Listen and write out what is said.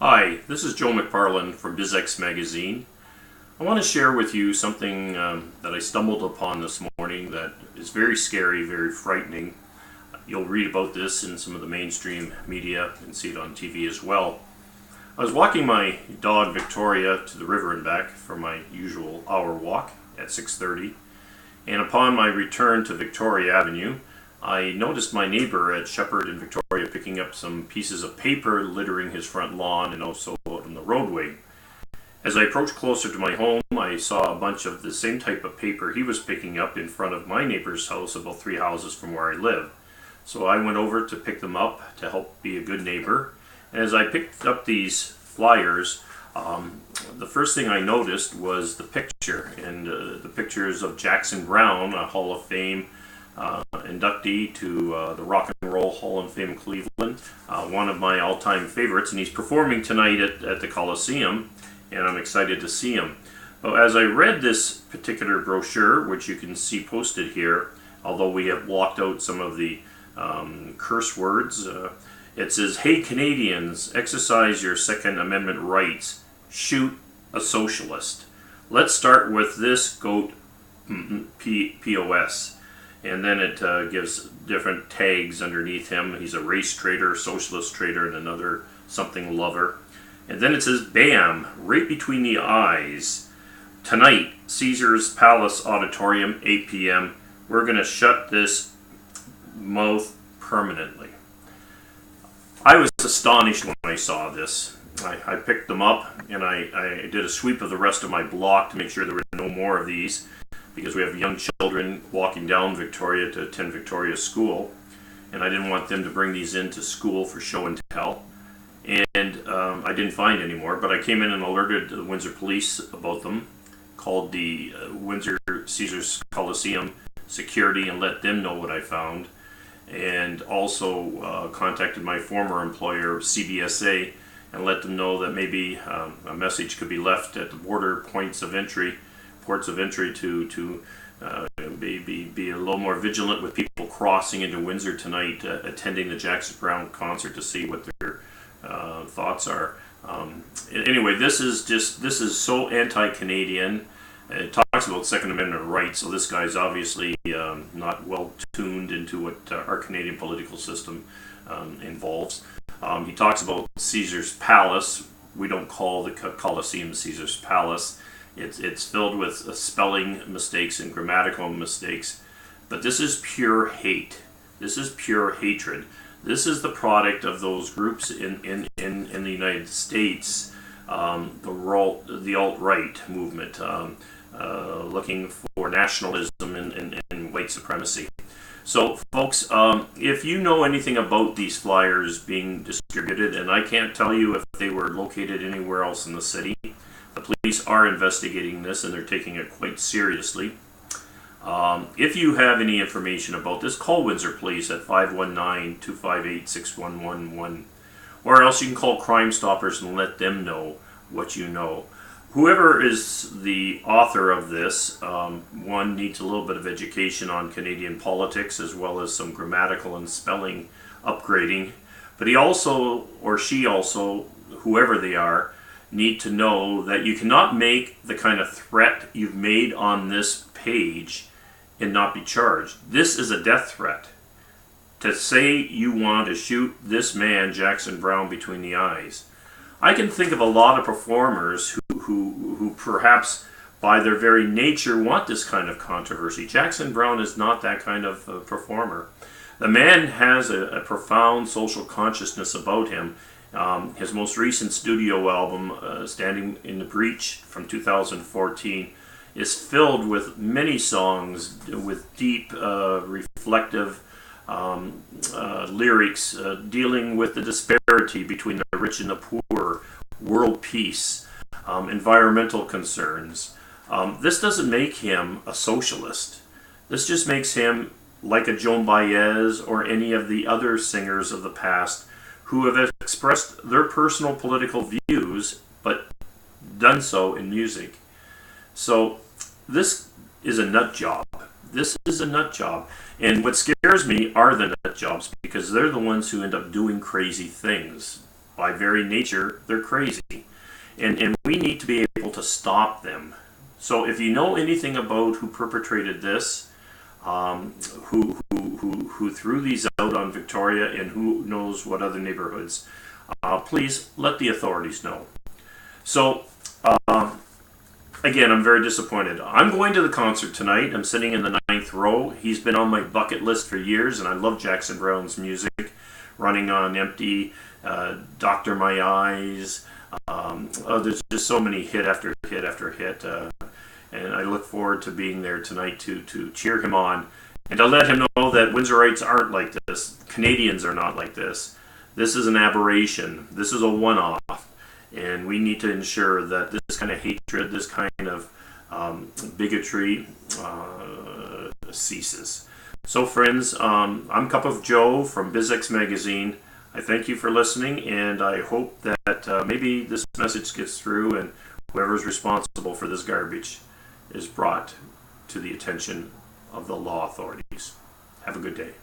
Hi, this is Joe McFarland from BizX Magazine. I want to share with you something that I stumbled upon this morning that is very scary, very frightening. You'll read about this in some of the mainstream media and see it on TV as well. I was walking my dog Victoria to the river and back for my usual hour walk at 6:30, and upon my return to Victoria Avenue, I noticed my neighbor at Shepherd and Victoria picking up some pieces of paper littering his front lawn and also out on the roadway. As I approached closer to my home, I saw a bunch of the same type of paper he was picking up in front of my neighbor's house about 3 houses from where I live. So I went over to pick them up to help be a good neighbor. And as I picked up these flyers, the first thing I noticed was the picture, and the pictures of Jackson Browne, a Hall of Fame inductee to the Rock and Roll Hall of Fame Cleveland, one of my all-time favorites, and he's performing tonight at the Coliseum, and I'm excited to see him. Well, as I read this particular brochure, which you can see posted here, although we have blocked out some of the curse words, it says, "Hey Canadians, exercise your Second Amendment rights. Shoot a socialist." Let's start with this goat POS. And then it gives different tags underneath him. He's a race traitor, socialist traitor, and another something lover. And then it says, "Bam, right between the eyes. Tonight, Caesar's Palace Auditorium, 8 p.m. We're going to shut this mouth permanently." I was astonished when I saw this. I picked them up and I did a sweep of the rest of my block to make sure there were no more of these, because we have young children walking down Victoria to attend Victoria School, and I didn't want them to bring these into school for show and tell. And I didn't find any more, but I came in and alerted the Windsor Police about them, called the Windsor Caesars Coliseum security and let them know what I found, and also contacted my former employer, CBSA, and let them know that maybe a message could be left at the border ports of entry to be a little more vigilant with people crossing into Windsor tonight, attending the Jackson Browne concert, to see what their thoughts are. Anyway, this is so anti-Canadian. It talks about Second Amendment rights, so this guy's obviously not well tuned into what our Canadian political system involves. He talks about Caesar's Palace. We don't call the Coliseum Caesar's Palace. It's filled with spelling mistakes and grammatical mistakes, but this is pure hate. This is pure hatred. This is the product of those groups in the United States, the alt-right movement, looking for nationalism and white supremacy. So, folks, if you know anything about these flyers being distributed, and I can't tell you if they were located anywhere else in the city, the police are investigating this and they're taking it quite seriously. If you have any information about this, call Windsor Police at 519-258-6111, or else you can call Crime Stoppers and let them know what you know. Whoever is the author of this, one needs a little bit of education on Canadian politics as well as some grammatical and spelling upgrading, but he also, or she also, whoever they are, need to know that you cannot make the kind of threat you've made on this page and not be charged. This is a death threat. To say you want to shoot this man, Jackson Browne, between the eyes. I can think of a lot of performers who perhaps by their very nature want this kind of controversy. Jackson Browne is not that kind of performer. The man has a profound social consciousness about him. His most recent studio album, Standing in the Breach from 2014, is filled with many songs with deep, reflective lyrics dealing with the disparity between the rich and the poor, world peace, environmental concerns. This doesn't make him a socialist. This just makes him like a Joan Baez or any of the other singers of the past who have expressed their personal political views, but done so in music. So this is a nut job. This is a nut job. And what scares me are the nut jobs, because they're the ones who end up doing crazy things. by very nature, they're crazy. And we need to be able to stop them. So if you know anything about who perpetrated this, who threw these out on Victoria, and who knows what other neighborhoods, please let the authorities know. So, again, I'm very disappointed. I'm going to the concert tonight. I'm sitting in the 9th row. He's been on my bucket list for years, and I love Jackson Browne's music. Running on Empty, Doctor My Eyes. There's just so many hit after hit after hit. And I look forward to being there tonight to cheer him on and to let him know that Windsorites aren't like this. Canadians are not like this. This is an aberration. This is a one-off. And we need to ensure that this kind of hatred, this kind of bigotry ceases. So friends, I'm Cup of Joe from BizX Magazine. I thank you for listening, and I hope that maybe this message gets through and whoever's responsible for this garbage is brought to the attention of the law authorities. Have a good day.